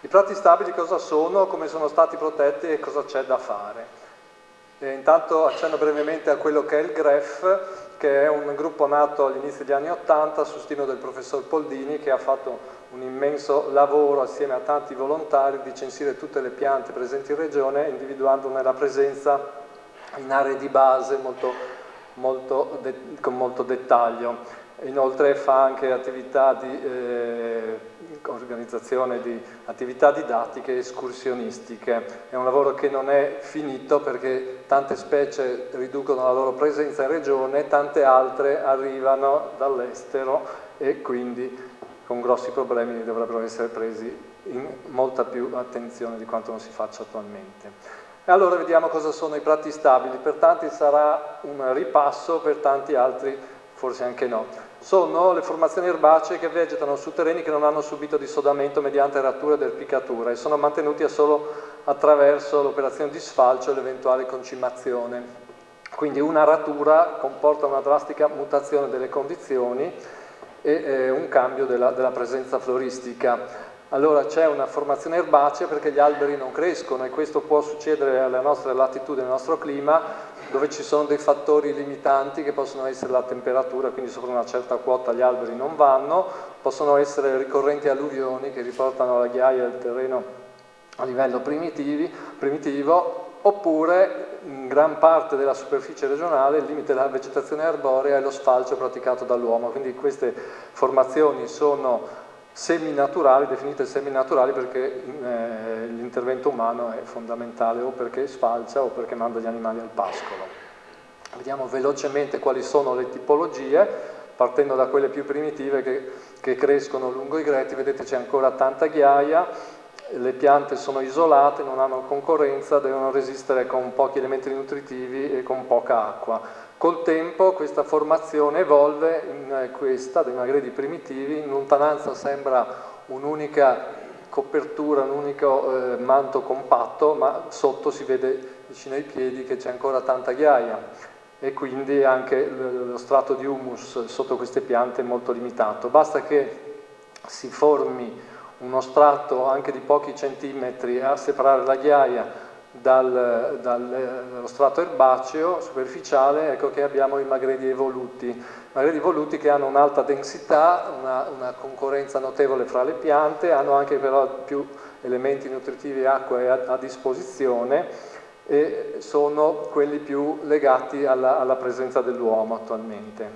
I prati stabili cosa sono, come sono stati protetti e cosa c'è da fare? Intanto accenno brevemente a quello che è il GREF, che è un gruppo nato all'inizio degli anni '80 su stimo del professor Poldini, che ha fatto un immenso lavoro assieme a tanti volontari di censire tutte le piante presenti in regione, individuandone la presenza in aree di base con molto dettaglio. Inoltre fa anche attività di organizzazione di attività didattiche e escursionistiche. È un lavoro che non è finito perché tante specie riducono la loro presenza in regione, tante altre arrivano dall'estero e quindi con grossi problemi dovrebbero essere presi in molta più attenzione di quanto non si faccia attualmente. E allora vediamo cosa sono i prati stabili. Per tanti sarà un ripasso, per tanti altri forse anche no. Sono le formazioni erbacee che vegetano su terreni che non hanno subito dissodamento mediante rattura ed erpicatura e sono mantenuti solo attraverso l'operazione di sfalcio e l'eventuale concimazione. Quindi una ratura comporta una drastica mutazione delle condizioni e un cambio della presenza floristica. Allora c'è una formazione erbacea perché gli alberi non crescono e questo può succedere alle nostre latitudini, al nostro clima, dove ci sono dei fattori limitanti che possono essere la temperatura, quindi sopra una certa quota gli alberi non vanno, possono essere ricorrenti alluvioni che riportano la ghiaia del terreno a livello primitivo, oppure in gran parte della superficie regionale il limite della vegetazione arborea è lo sfalcio praticato dall'uomo, quindi queste formazioni sono seminaturali, definite seminaturali perché l'intervento umano è fondamentale o perché sfalcia o perché manda gli animali al pascolo. Vediamo velocemente quali sono le tipologie, partendo da quelle più primitive che crescono lungo i greti. Vedete c'è ancora tanta ghiaia, le piante sono isolate, non hanno concorrenza, devono resistere con pochi elementi nutritivi e con poca acqua. Col tempo questa formazione evolve in questa dei magredi primitivi, in lontananza sembra un'unica copertura, un unico manto compatto, ma sotto si vede vicino ai piedi che c'è ancora tanta ghiaia e quindi anche lo strato di humus sotto queste piante è molto limitato. Basta che si formi uno strato anche di pochi centimetri a separare la ghiaia dallo strato erbaceo superficiale, ecco che abbiamo i magredi evoluti. Magredi evoluti che hanno un'alta densità, una concorrenza notevole fra le piante, hanno anche però più elementi nutritivi e acqua a disposizione e sono quelli più legati alla presenza dell'uomo attualmente.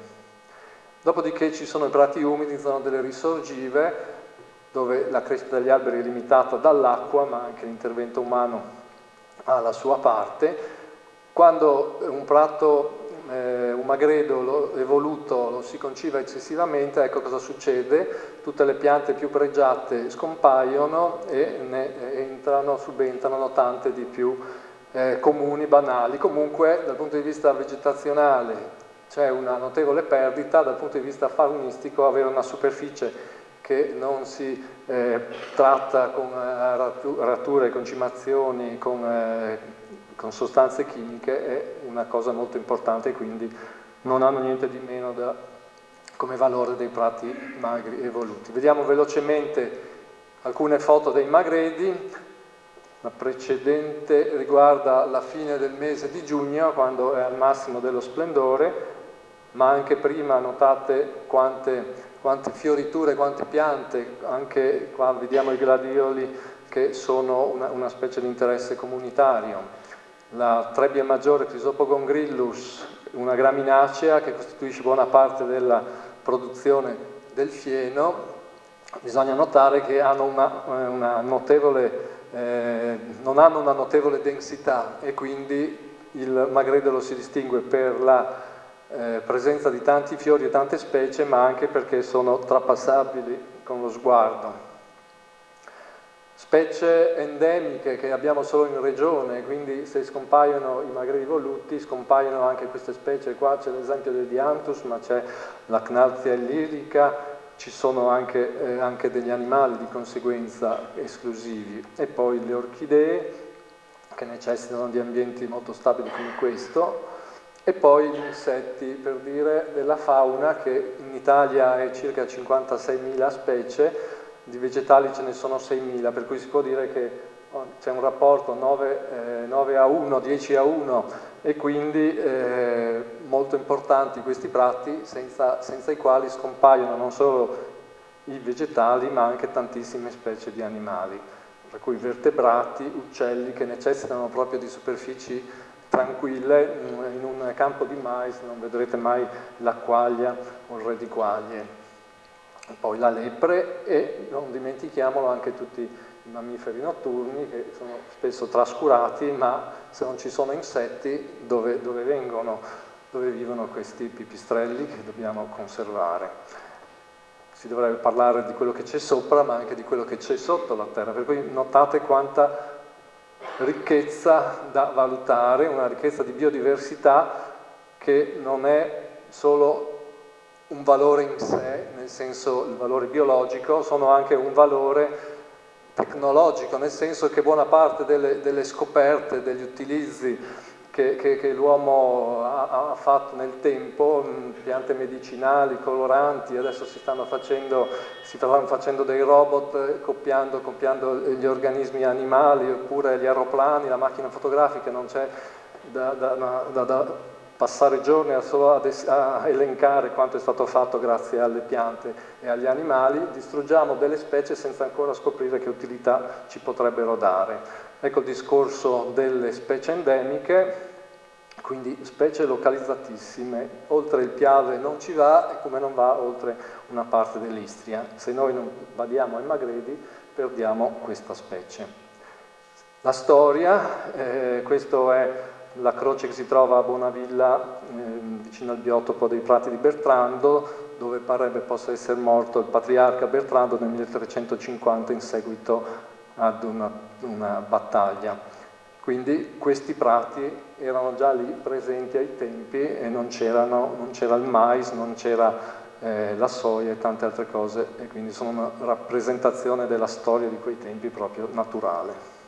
Dopodiché ci sono i prati umidi, zone delle risorgive, dove la crescita degli alberi è limitata dall'acqua, ma anche l'intervento umano ha la sua parte. Quando un prato, un magredo evoluto lo si conciva eccessivamente, ecco cosa succede: tutte le piante più pregiate scompaiono e ne subentrano tante di più comuni, banali. Comunque dal punto di vista vegetazionale c'è una notevole perdita, dal punto di vista faunistico avere una superficie che non si tratta con ratture, concimazioni, con sostanze chimiche è una cosa molto importante e quindi non hanno niente di meno come valore dei prati magri evoluti. Vediamo velocemente alcune foto dei magredi. La precedente riguarda la fine del mese di giugno, quando è al massimo dello splendore, ma anche prima notate quante fioriture, quante piante, anche qua vediamo i gladioli che sono una specie di interesse comunitario. La trebbia maggiore Chrysopogon grillus, una graminacea che costituisce buona parte della produzione del fieno. Bisogna notare che hanno non hanno una notevole densità e quindi il magredolo si distingue per la presenza di tanti fiori e tante specie, ma anche perché sono trapassabili con lo sguardo. Specie endemiche che abbiamo solo in regione, quindi se scompaiono i magredi evoluti scompaiono anche queste specie. Qua c'è l'esempio del Dianthus, ma c'è la Chnalzia illyrica, ci sono anche degli animali di conseguenza esclusivi, e poi le orchidee che necessitano di ambienti molto stabili come questo, e poi gli insetti, per dire della fauna, che in Italia è circa 56.000 specie, di vegetali ce ne sono 6.000, per cui si può dire che c'è un rapporto 9 a 1, 10 a 1, e quindi molto importanti questi prati senza i quali scompaiono non solo i vegetali ma anche tantissime specie di animali, per cui vertebrati, uccelli che necessitano proprio di superfici tranquille. In un campo di mais non vedrete mai la quaglia o il re di quaglie. Poi la lepre, e non dimentichiamolo anche tutti i mammiferi notturni che sono spesso trascurati, ma se non ci sono insetti dove vivono questi pipistrelli che dobbiamo conservare. Si dovrebbe parlare di quello che c'è sopra, ma anche di quello che c'è sotto la terra, per cui notate quanta ricchezza da valutare, una ricchezza di biodiversità che non è solo un valore in sé, nel senso il valore biologico, sono anche un valore tecnologico, nel senso che buona parte delle scoperte, degli utilizzi che l'uomo ha fatto nel tempo, piante medicinali, coloranti, adesso si stanno facendo dei robot copiando gli organismi animali, oppure gli aeroplani, la macchina fotografica, non c'è da passare giorni solo a elencare quanto è stato fatto grazie alle piante e agli animali. Distruggiamo delle specie senza ancora scoprire che utilità ci potrebbero dare. Ecco il discorso delle specie endemiche, quindi specie localizzatissime. Oltre il Piave non ci va, e come non va oltre una parte dell'Istria. Se noi non vadiamo ai Magredi, perdiamo questa specie. La storia, questo è la croce che si trova a Bonavilla, vicino al biotopo dei Prati di Bertrando, dove parebbe possa essere morto il patriarca Bertrando nel 1350 in seguito ad una battaglia. Quindi questi prati erano già lì presenti ai tempi e non c'era il mais, non c'era la soia e tante altre cose, e quindi sono una rappresentazione della storia di quei tempi proprio naturale.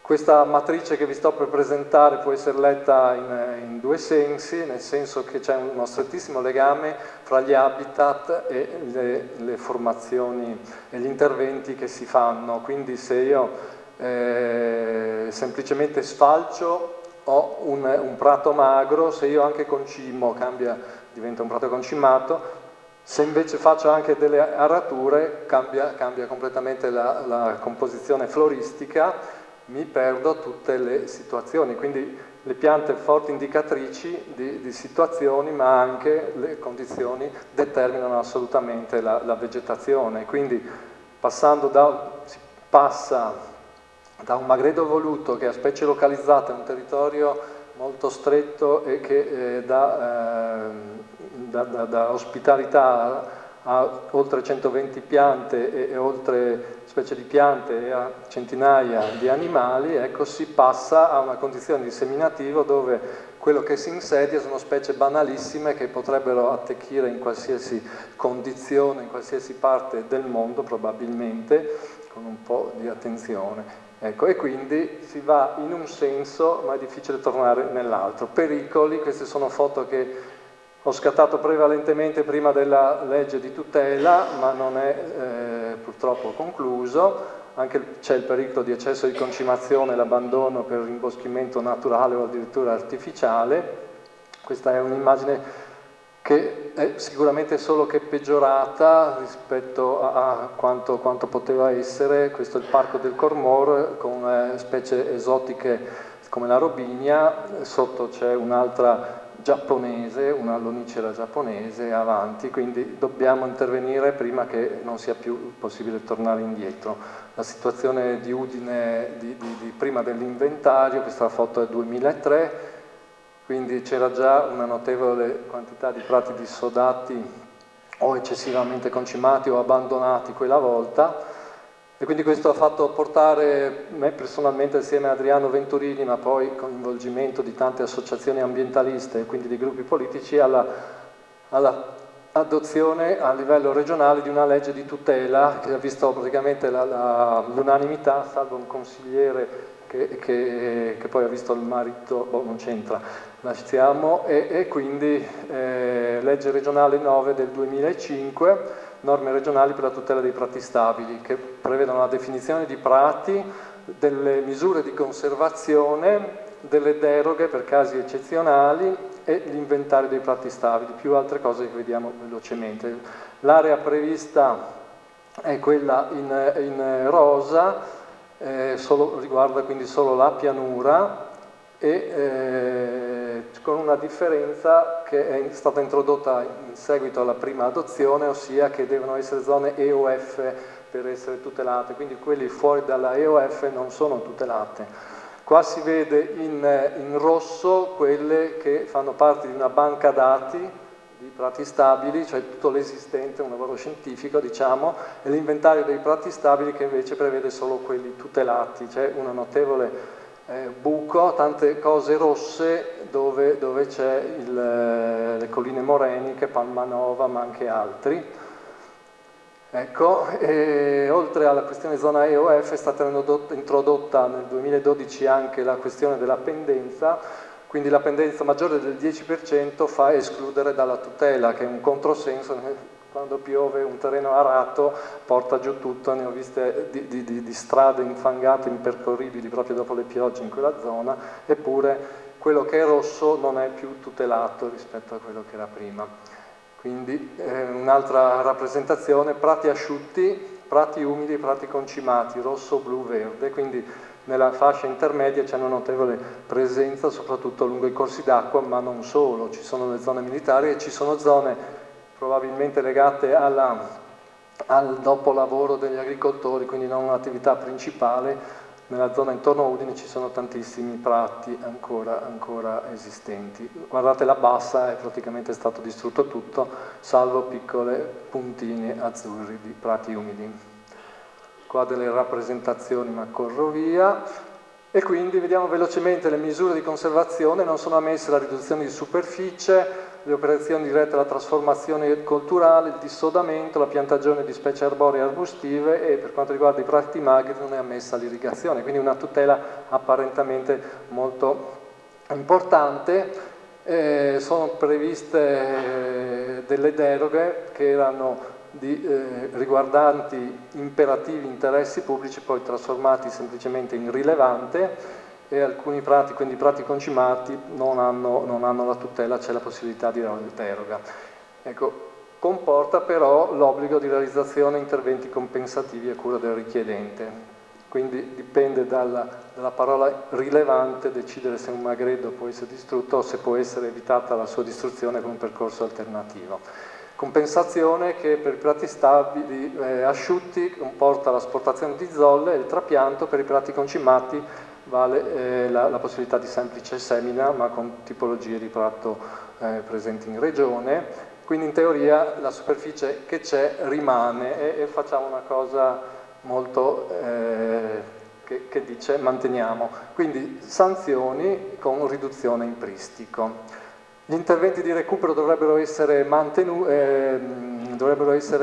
Questa matrice che vi sto per presentare può essere letta in due sensi, nel senso che c'è uno strettissimo legame fra gli habitat e le formazioni e gli interventi che si fanno. Quindi se io semplicemente sfalcio ho un prato magro, se io anche concimo diventa un prato concimato. Se invece faccio anche delle arature cambia completamente la composizione floristica, mi perdo tutte le situazioni, quindi le piante forti indicatrici di situazioni, ma anche le condizioni determinano assolutamente la vegetazione. Quindi si passa da un magredo evoluto che ha specie localizzate in un territorio molto stretto e che dà ospitalità a oltre 120 piante e oltre specie di piante e a centinaia di animali, ecco, si passa a una condizione di seminativo dove quello che si insedia sono specie banalissime che potrebbero attecchire in qualsiasi condizione, in qualsiasi parte del mondo probabilmente, con un po' di attenzione. Ecco, e quindi si va in un senso, ma è difficile tornare nell'altro. Pericoli, queste sono foto che ho scattato prevalentemente prima della legge di tutela, ma non è purtroppo concluso. Anche c'è il pericolo di eccesso di concimazione, l'abbandono per rimboschimento naturale o addirittura artificiale. Questa è un'immagine che è sicuramente solo che peggiorata rispetto a quanto poteva essere. Questo è il Parco del Cormor con specie esotiche come la robinia, sotto c'è un'altra giapponese, una lonicera giapponese avanti, quindi dobbiamo intervenire prima che non sia più possibile tornare indietro. La situazione di Udine di prima dell'inventario, questa foto è 2003, quindi c'era già una notevole quantità di prati dissodati o eccessivamente concimati o abbandonati quella volta, e quindi questo ha fatto portare me personalmente, assieme a Adriano Venturini, ma poi con coinvolgimento di tante associazioni ambientaliste e quindi di gruppi politici, alla adozione a livello regionale di una legge di tutela che ha visto praticamente l'unanimità, salvo un consigliere che poi ha visto il marito, non c'entra, lasciamo, e quindi legge regionale 9 del 2005, norme regionali per la tutela dei prati stabili, che prevedono la definizione di prati, delle misure di conservazione, delle deroghe per casi eccezionali e l'inventario dei prati stabili, più altre cose che vediamo velocemente. L'area prevista è quella in rosa, riguarda quindi solo la pianura e con una differenza che è stata introdotta in seguito alla prima adozione, ossia che devono essere zone EOF per essere tutelate, quindi quelli fuori dalla EOF non sono tutelate. Qua si vede in rosso quelle che fanno parte di una banca dati di prati stabili, cioè tutto l'esistente, un lavoro scientifico diciamo, e l'inventario dei prati stabili che invece prevede solo quelli tutelati. C'è una notevole buco, tante cose rosse dove c'è le colline moreniche, Palmanova ma anche altri. Ecco, oltre alla questione zona EOF è stata introdotta nel 2012 anche la questione della pendenza, quindi la pendenza maggiore del 10% fa escludere dalla tutela, che è un controsenso. Quando piove un terreno arato porta giù tutto, ne ho viste di strade infangate, impercorribili proprio dopo le piogge in quella zona, eppure quello che è rosso non è più tutelato rispetto a quello che era prima. Quindi un'altra rappresentazione, prati asciutti, prati umidi, prati concimati, rosso, blu, verde, quindi nella fascia intermedia c'è una notevole presenza soprattutto lungo i corsi d'acqua, ma non solo, ci sono le zone militari e ci sono zone probabilmente legate al dopolavoro degli agricoltori, quindi non un'attività principale. Nella zona intorno a Udine ci sono tantissimi prati ancora esistenti. Guardate la bassa, è praticamente stato distrutto tutto, salvo piccole puntini azzurri di prati umidi. Qua delle rappresentazioni, ma corro via. E quindi vediamo velocemente le misure di conservazione. Non sono ammesse la riduzione di superficie, le operazioni dirette alla trasformazione colturale, il dissodamento, la piantagione di specie arboree e arbustive, e per quanto riguarda i prati magri non è ammessa l'irrigazione, quindi una tutela apparentemente molto importante. Sono previste delle deroghe che erano riguardanti imperativi interessi pubblici, poi trasformati semplicemente in rilevante, e alcuni prati, quindi i prati concimati, non hanno la tutela, c'è la possibilità di deroga. Ecco, comporta però l'obbligo di realizzazione di interventi compensativi a cura del richiedente. Quindi dipende dalla parola rilevante decidere se un magredo può essere distrutto o se può essere evitata la sua distruzione con un percorso alternativo. Compensazione che per i prati stabili asciutti comporta l'asportazione di zolle e il trapianto, per i prati concimati vale la possibilità di semplice semina, ma con tipologie di prato presenti in regione. Quindi in teoria la superficie che c'è rimane, e facciamo una cosa molto che dice manteniamo. Quindi sanzioni con riduzione in pristico. Gli interventi di recupero dovrebbero essere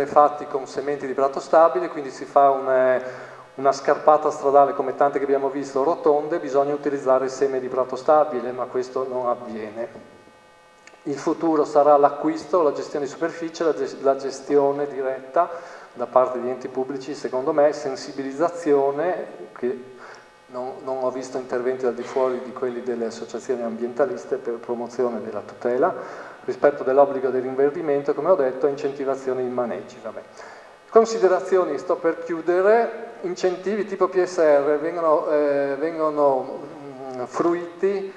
fatti con sementi di prato stabile, quindi si fa una scarpata stradale come tante che abbiamo visto rotonde, bisogna utilizzare seme di prato stabile, ma questo non avviene. Il futuro sarà l'acquisto, la gestione di superficie, la gestione diretta da parte di enti pubblici, secondo me, sensibilizzazione, che non ho visto interventi al di fuori di quelli delle associazioni ambientaliste per promozione della tutela, rispetto dell'obbligo del rinverdimento, come ho detto, e incentivazione di maneggi. Vabbè. Considerazioni, sto per chiudere. Incentivi tipo PSR vengono fruiti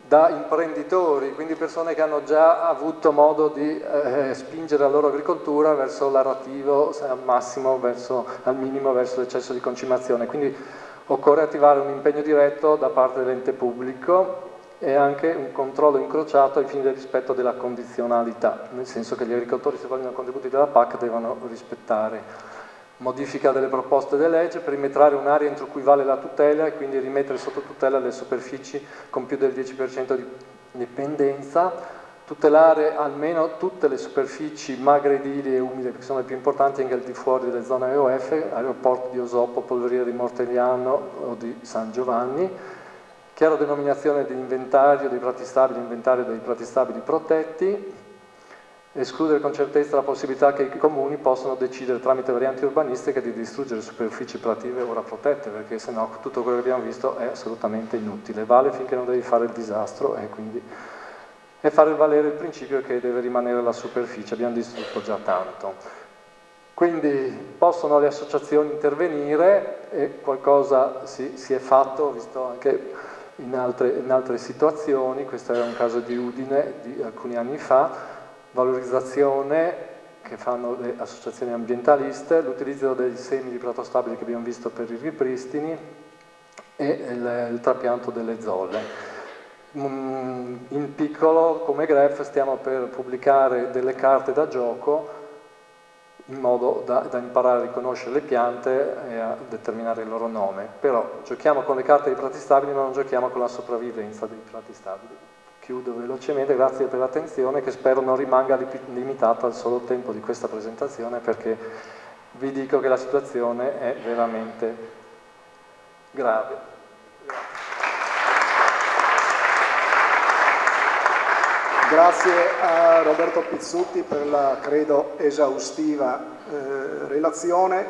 da imprenditori, quindi persone che hanno già avuto modo di spingere la loro agricoltura verso l'arativo al minimo verso l'eccesso di concimazione. Quindi occorre attivare un impegno diretto da parte dell'ente pubblico e anche un controllo incrociato ai fini del rispetto della condizionalità, nel senso che gli agricoltori, se vogliono contributi dalla PAC, devono rispettare. Modifica delle proposte di legge, perimetrare un'area entro cui vale la tutela e quindi rimettere sotto tutela le superfici con più del 10% di dipendenza. tutelare almeno tutte le superfici magredili e umide, che sono le più importanti anche al di fuori delle zone AOF, aeroporti di Osopo, polveriere di Mortegliano o di San Giovanni, chiara denominazione di inventario dei prati stabili, inventario dei prati stabili protetti, escludere con certezza la possibilità che i comuni possano decidere tramite varianti urbanistiche di distruggere superfici prative ora protette, perché sennò tutto quello che abbiamo visto è assolutamente inutile. Vale finché non devi fare il disastro e quindi e fare valere il principio che deve rimanere la superficie, abbiamo distrutto già tanto. Quindi possono le associazioni intervenire e qualcosa si è fatto, visto anche in altre situazioni, questo era un caso di Udine di alcuni anni fa, valorizzazione che fanno le associazioni ambientaliste, l'utilizzo dei semi di prato stabile che abbiamo visto per i ripristini e il trapianto delle zolle. In piccolo, come Gref, stiamo per pubblicare delle carte da gioco in modo da imparare a riconoscere le piante e a determinare il loro nome. Però giochiamo con le carte dei prati stabili, ma non giochiamo con la sopravvivenza dei prati stabili. Chiudo velocemente, grazie per l'attenzione, che spero non rimanga limitata al solo tempo di questa presentazione, perché vi dico che la situazione è veramente grave. Grazie a Roberto Pizzuti per la, credo, esaustiva relazione.